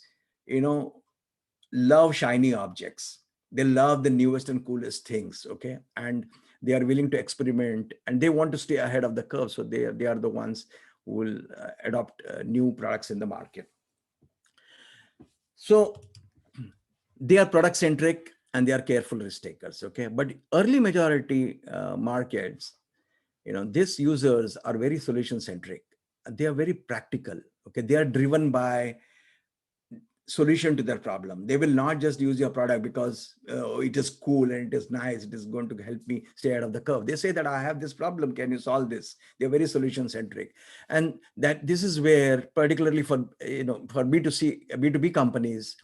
love shiny objects. They love the newest and coolest things. Okay. And they are willing to experiment and they want to stay ahead of the curve. So they are the ones who will adopt new products in the market. So they are product centric and they are careful risk takers. Okay. But early majority markets, these users are very solution centric. They are very practical. Okay. They are driven by solution to their problem. They will not just use your product because it is cool and it is nice, it is going to help me stay ahead of the curve. They say that I have this problem, can you solve this? They're very solution centric. And that this is where, particularly for for B2B companies,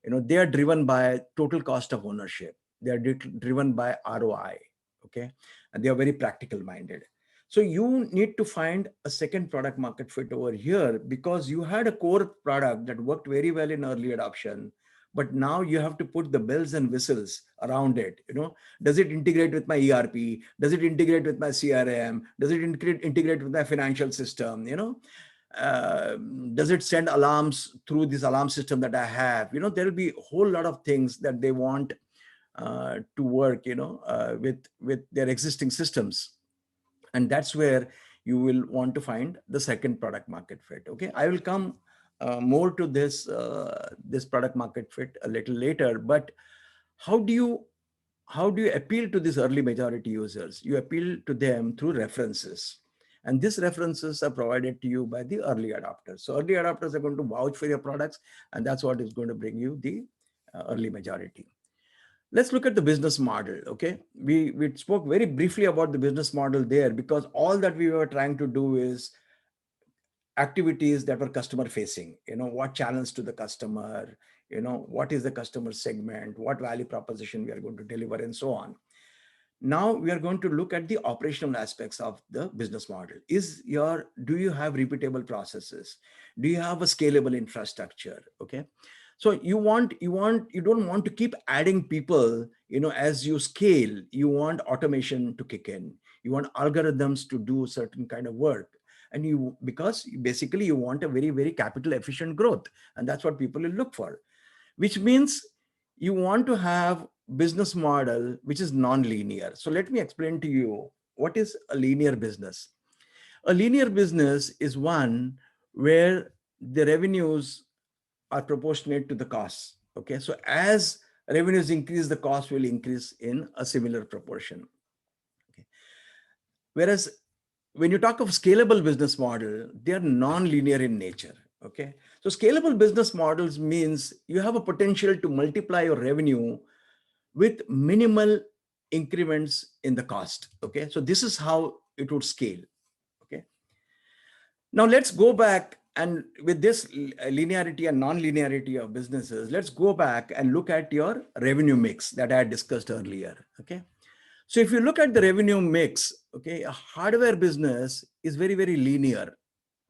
they are driven by total cost of ownership. They are driven by ROI. Okay. And they are very practical minded. So you need to find a second product market fit over here, because you had a core product that worked very well in early adoption, but now you have to put the bells and whistles around it. Does it integrate with my ERP? Does it integrate with my CRM? Does it integrate with my financial system? Does it send alarms through this alarm system that I have? There will be a whole lot of things that they want to work, with their existing systems. And that's where you will want to find the second product market fit. Okay. I will come more to this product market fit a little later, but how do you appeal to these early majority users? You appeal to them through references. And these references are provided to you by the early adopters. So early adopters are going to vouch for your products, and that's what is going to bring you the early majority. Let's look at the business model. Okay. We spoke very briefly about the business model there, because all that we were trying to do is activities that were customer facing, what challenge to the customer, what is the customer segment, what value proposition we are going to deliver, and so on. Now we are going to look at the operational aspects of the business model. Do you have repeatable processes? Do you have a scalable infrastructure? Okay. So you don't want to keep adding people, as you scale. You want automation to kick in. You want algorithms to do certain kind of work. And because basically you want a very, very capital efficient growth. And that's what people will look for, which means you want to have business model which is non-linear. So let me explain to you what is a linear business. A linear business is one where the revenues are proportionate to the costs. Okay, so as revenues increase, the cost will increase in a similar proportion. Okay. Whereas when you talk of scalable business model, they are non-linear in nature. Okay, so scalable business models means you have a potential to multiply your revenue with minimal increments in the cost. Okay, so this is how it would scale. Okay, now let's go back, and with this linearity and non-linearity of businesses, let's go back and look at your revenue mix that I had discussed earlier. Okay, so if you look at the revenue mix, okay, a hardware business is very, very linear.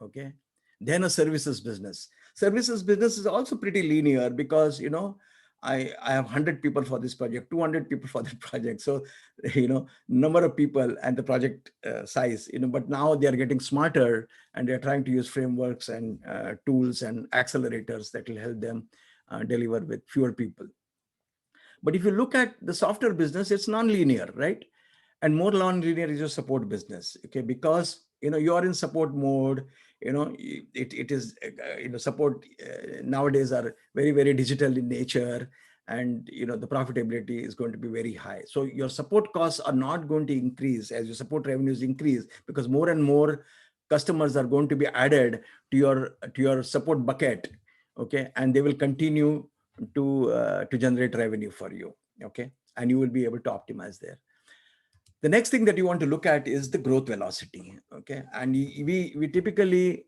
Okay, then a services business. Services business is also pretty linear because, I have 100 people for this project, 200 people for that project. So, number of people and the project size, but now they are getting smarter and they're trying to use frameworks and tools and accelerators that will help them deliver with fewer people. But if you look at the software business, it's non-linear, right? And more non-linear is your support business, okay? Because, you are in support mode, it is, support nowadays are very, very digital in nature, and, the profitability is going to be very high. So your support costs are not going to increase as your support revenues increase, because more and more customers are going to be added to your support bucket, okay? And they will continue to generate revenue for you, okay? And you will be able to optimize there. The next thing that you want to look at is the growth velocity, okay? And we typically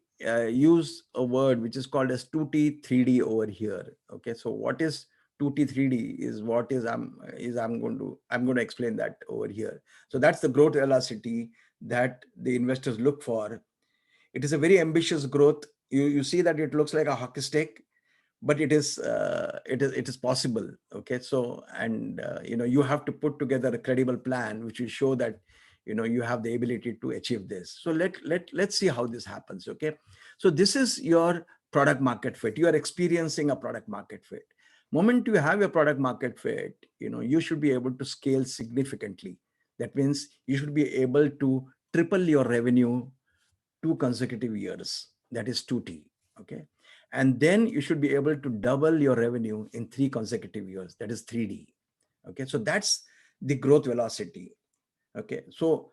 use a word which is called as 2T 3D over here, okay? So what is 2T 3D is what is I'm going to explain that over here. So that's the growth velocity that the investors look for. It is a very ambitious growth. You see that it looks like a hockey stick, but it is possible. Okay, so and you have to put together a credible plan which will show that you have the ability to achieve this. So let's see how this happens. Okay, so this is your product market fit. You are experiencing a product market fit. Moment you have your product market fit, you should be able to scale significantly. That means you should be able to triple your revenue 2 consecutive years. That is 2T. Okay, and then you should be able to double your revenue in 3 consecutive years. That is 3D. Okay, so that's the growth velocity. Okay, so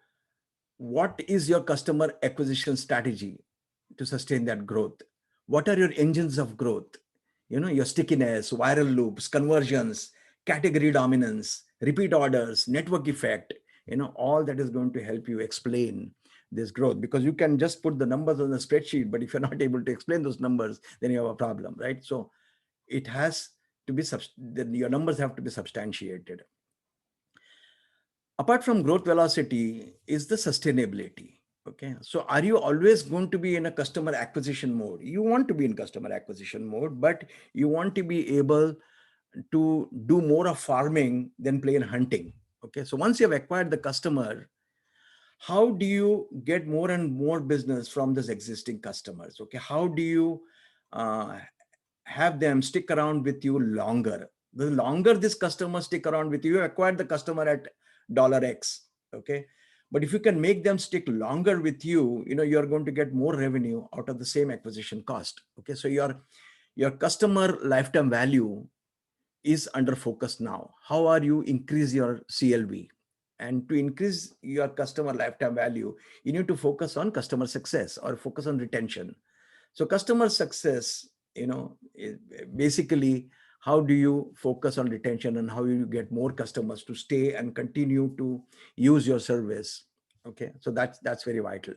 what is your customer acquisition strategy to sustain that growth? What are your engines of growth? Your stickiness, viral loops, conversions, category dominance, repeat orders, network effect, all that is going to help you explain this growth, because you can just put the numbers on the spreadsheet, but if you're not able to explain those numbers, then you have a problem, right? So it has to be, your numbers have to be substantiated. Apart from growth velocity is the sustainability. Okay, so are you always going to be in a customer acquisition mode? You want to be in customer acquisition mode, but you want to be able to do more of farming than plain hunting. Okay, so once you have acquired the customer, how do you get more and more business from these existing customers? Okay, how do you have them stick around with you longer? The longer this customer stick around with you, you acquired the customer at $X. Okay, but if you can make them stick longer with you, you're going to get more revenue out of the same acquisition cost. Okay, so your customer lifetime value is under focus now. How are you increase your CLV? And to increase your customer lifetime value, you need to focus on customer success or focus on retention. So customer success, basically, how do you focus on retention and how you get more customers to stay and continue to use your service? Okay, so that's very vital.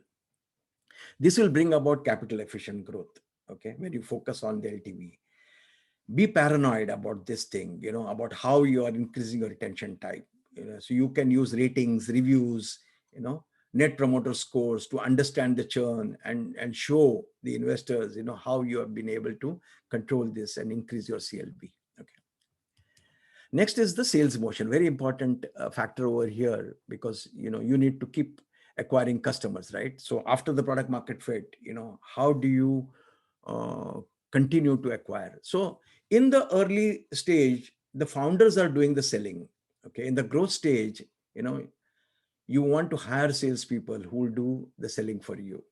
This will bring about capital efficient growth. Okay, when you focus on the LTV, be paranoid about this thing, about how you are increasing your retention type. So you can use ratings, reviews, net promoter scores to understand the churn and show the investors, how you have been able to control this and increase your CLV. Okay. Next is the sales motion, very important factor over here, because you need to keep acquiring customers, right? So after the product market fit, how do you uh, continue to acquire? So in the early stage, the founders are doing the selling. Okay, in the growth stage, you want to hire salespeople who will do the selling for you.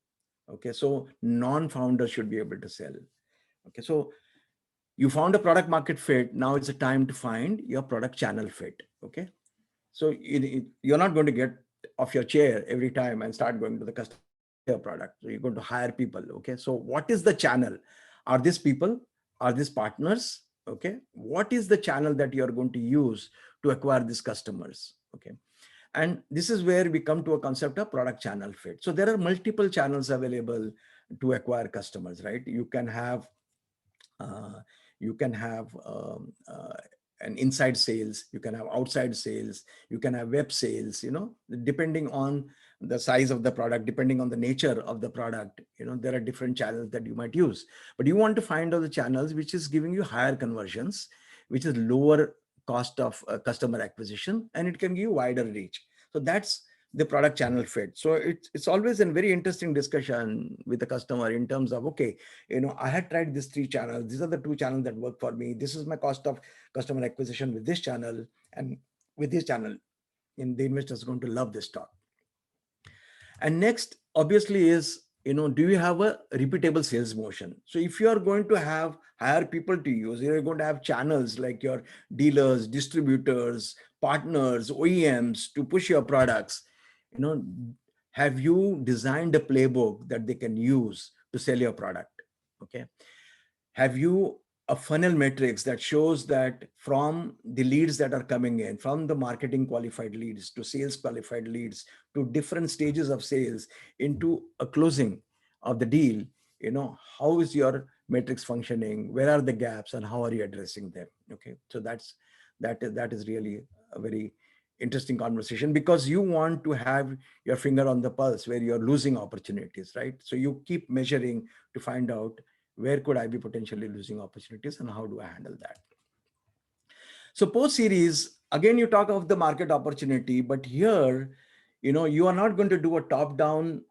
Okay, so non-founders should be able to sell. Okay, so you found a product market fit. Now it's a time to find your product channel fit. Okay, so you're not going to get off your chair every time and start going to the customer product. So you're going to hire people. Okay, so what is the channel? Are these people? Are these partners? Okay, what is the channel that you are going to use to acquire these customers? Okay, and this is where we come to a concept of product channel fit. So there are multiple channels available to acquire customers, right? You can have uh, you can have an inside sales, you can have outside sales, you can have web sales, depending on the size of the product, depending on the nature of the product, there are different channels that you might use. But you want to find out the channels which is giving you higher conversions, which is lower cost of customer acquisition, and it can give you wider reach. So that's the product channel fit. So it's always a very interesting discussion with the customer in terms of, okay, I had tried these 3 channels. These are the 2 channels that work for me. This is my cost of customer acquisition with this channel, and with this channel, and the investor is going to love this stock. And next, obviously, is, do you have a repeatable sales motion? So if you are going to hire people to use, you're going to have channels like your dealers, distributors, partners, OEMs to push your products. Have you designed a playbook that they can use to sell your product? Okay. Have you a funnel metrics that shows that from the leads that are coming in, from the marketing qualified leads to sales qualified leads to different stages of sales into a closing of the deal, how is your metrics functioning? Where are the gaps and how are you addressing them? Okay, so that is really a very interesting conversation, because you want to have your finger on the pulse where you're losing opportunities, right? So you keep measuring to find out where could I be potentially losing opportunities and how do I handle that? So post series, again, you talk of the market opportunity, but here, you are not going to do a top down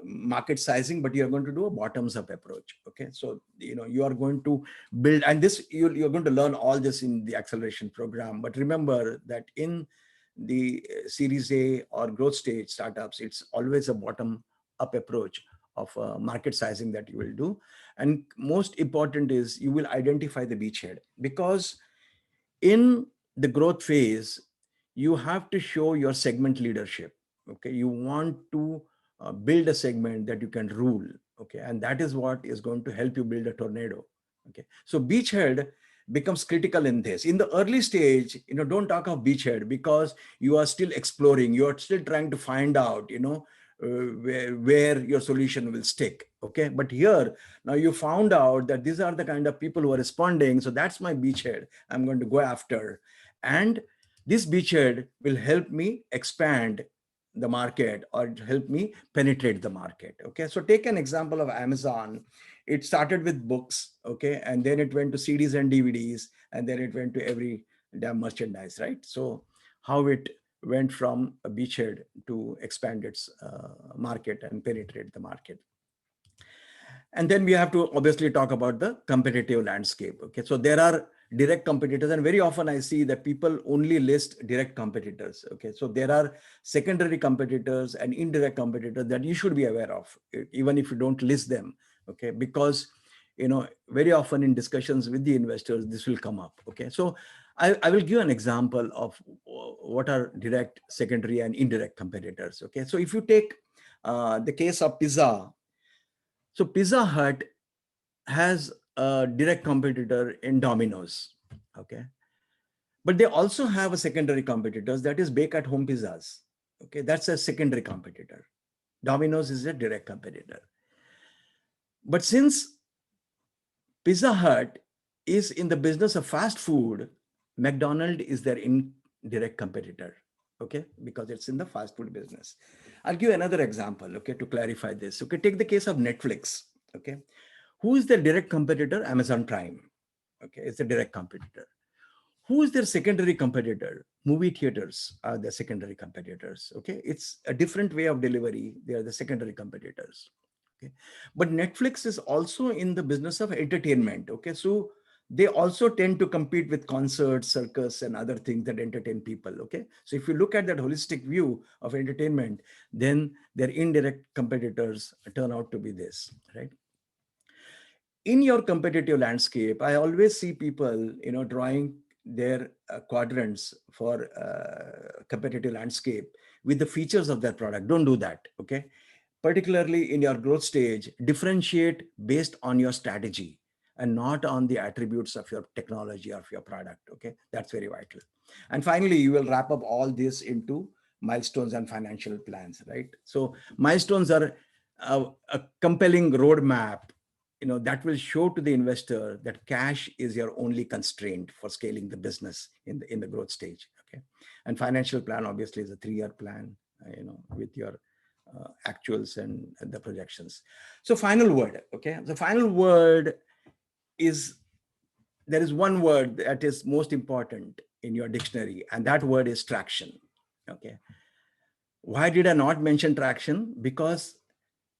market sizing, but you're going to do a bottoms up approach. Okay. So, you are going to build, and this, you're going to learn all this in the acceleration program. But remember that in the series A or growth stage startups, it's always a bottom up approach of market sizing that you will do. And most important is you will identify the beachhead, because in the growth phase, you have to show your segment leadership. Okay, you want to build a segment that you can rule. Okay, and that is what is going to help you build a tornado. Okay, so beachhead becomes critical in this. In the early stage, don't talk of beachhead, because you are still exploring, you are still trying to find out, where your solution will stick. Okay, but here now you found out that these are the kind of people who are responding, so that's my beachhead I'm going to go after. And this beachhead will help me expand the market or help me penetrate the market. Okay, so take an example of Amazon. It started with books, okay, and then it went to CDs and DVDs, and then it went to every damn merchandise, right? So how it went from a beachhead to expand its market and penetrate the market. And then we have to obviously talk about the competitive landscape. Okay, so there are direct competitors, and very often I see that people only list direct competitors. Okay, so there are secondary competitors and indirect competitors that you should be aware of, even if you don't list them. Okay, because very often in discussions with the investors, this will come up. Okay, so I will give an example of what are direct, secondary, and indirect competitors. Okay, so if you take the case of pizza. So Pizza Hut has a direct competitor in Domino's. Okay, but they also have a secondary competitors, that is bake at home pizzas. Okay, that's a secondary competitor. Domino's is a direct competitor. But since Pizza Hut is in the business of fast food, McDonald's is their indirect competitor, okay, because it's in the fast food business. I'll give another example, okay, to clarify this. Okay, take the case of Netflix, okay. Who is their direct competitor? Amazon Prime, okay, it's a direct competitor. Who is their secondary competitor? Movie theaters are the secondary competitors, okay. It's a different way of delivery. They are the secondary competitors. Okay. But Netflix is also in the business of entertainment. Okay. So they also tend to compete with concerts, circus, and other things that entertain people. Okay. So if you look at that holistic view of entertainment, then their indirect competitors turn out to be this, right? In your competitive landscape, I always see people, drawing their quadrants for competitive landscape with the features of their product. Don't do that. Okay. Particularly in your growth stage, differentiate based on your strategy and not on the attributes of your technology or of your product. Okay, that's very vital. And finally, you will wrap up all this into milestones and financial plans, right? So milestones are a compelling roadmap, that will show to the investor that cash is your only constraint for scaling the business in the growth stage. Okay, and financial plan obviously is a 3-year plan, with your actuals and the projections. So final word, okay? The final word is, there is one word that is most important in your dictionary, and that word is traction, okay? Why did I not mention traction? Because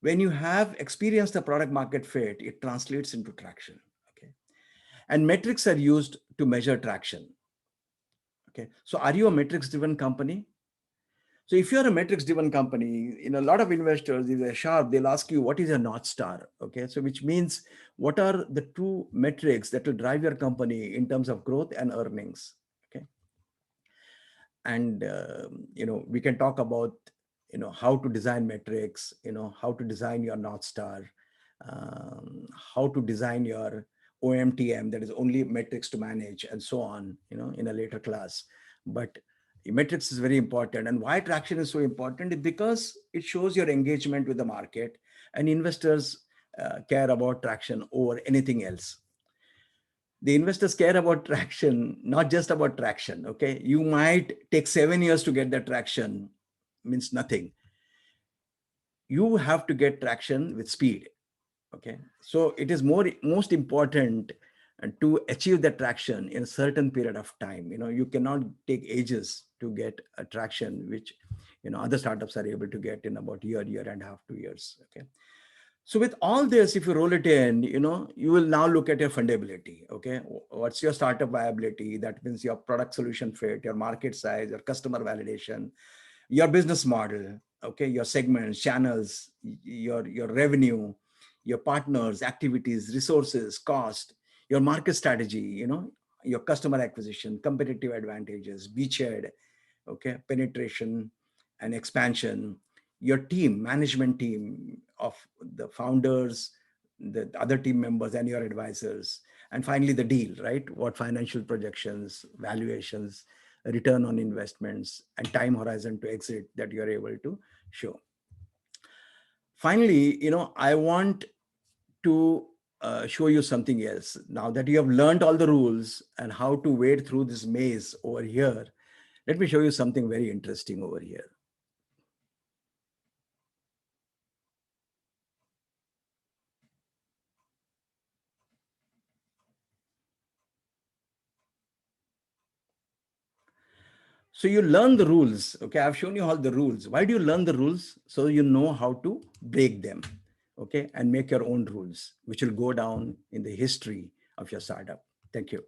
when you have experienced the product market fit, it translates into traction, okay? And metrics are used to measure traction, okay? So are you a metrics driven company? So if you're a metrics driven company, a lot of investors, if they're sharp, they'll ask you, what is your North Star? Okay. So which means, what are the two metrics that will drive your company in terms of growth and earnings? Okay. And, we can talk about, how to design metrics, how to design your North Star, how to design your OMTM, that is only metrics to manage, and so on, in a later class. But metrics is very important. And why traction is so important is because it shows your engagement with the market, and investors care about traction over anything else. The investors care about traction, not just about traction. Okay. You might take 7 years to get that traction, means nothing. You have to get traction with speed. Okay. So it is most important to achieve that traction in a certain period of time. You cannot take ages to get a traction, which, other startups are able to get in about year and a half, 2 years. Okay. So with all this, if you roll it in, you will now look at your fundability. Okay. What's your startup viability? That means your product solution fit, your market size, your customer validation, your business model, okay, your segments, channels, your revenue, your partners, activities, resources, cost, your market strategy, your customer acquisition, competitive advantages, beachhead, okay, penetration and expansion, your team, management team of the founders, the other team members, and your advisors. And finally, the deal, right? What financial projections, valuations, return on investments, and time horizon to exit that you're able to show. Finally, I want to show you something else. Now that you have learned all the rules and how to wade through this maze over here, let me show you something very interesting over here. So you learn the rules. Okay, I've shown you all the rules. Why do you learn the rules? So you know how to break them, okay, and make your own rules, which will go down in the history of your startup. Thank you.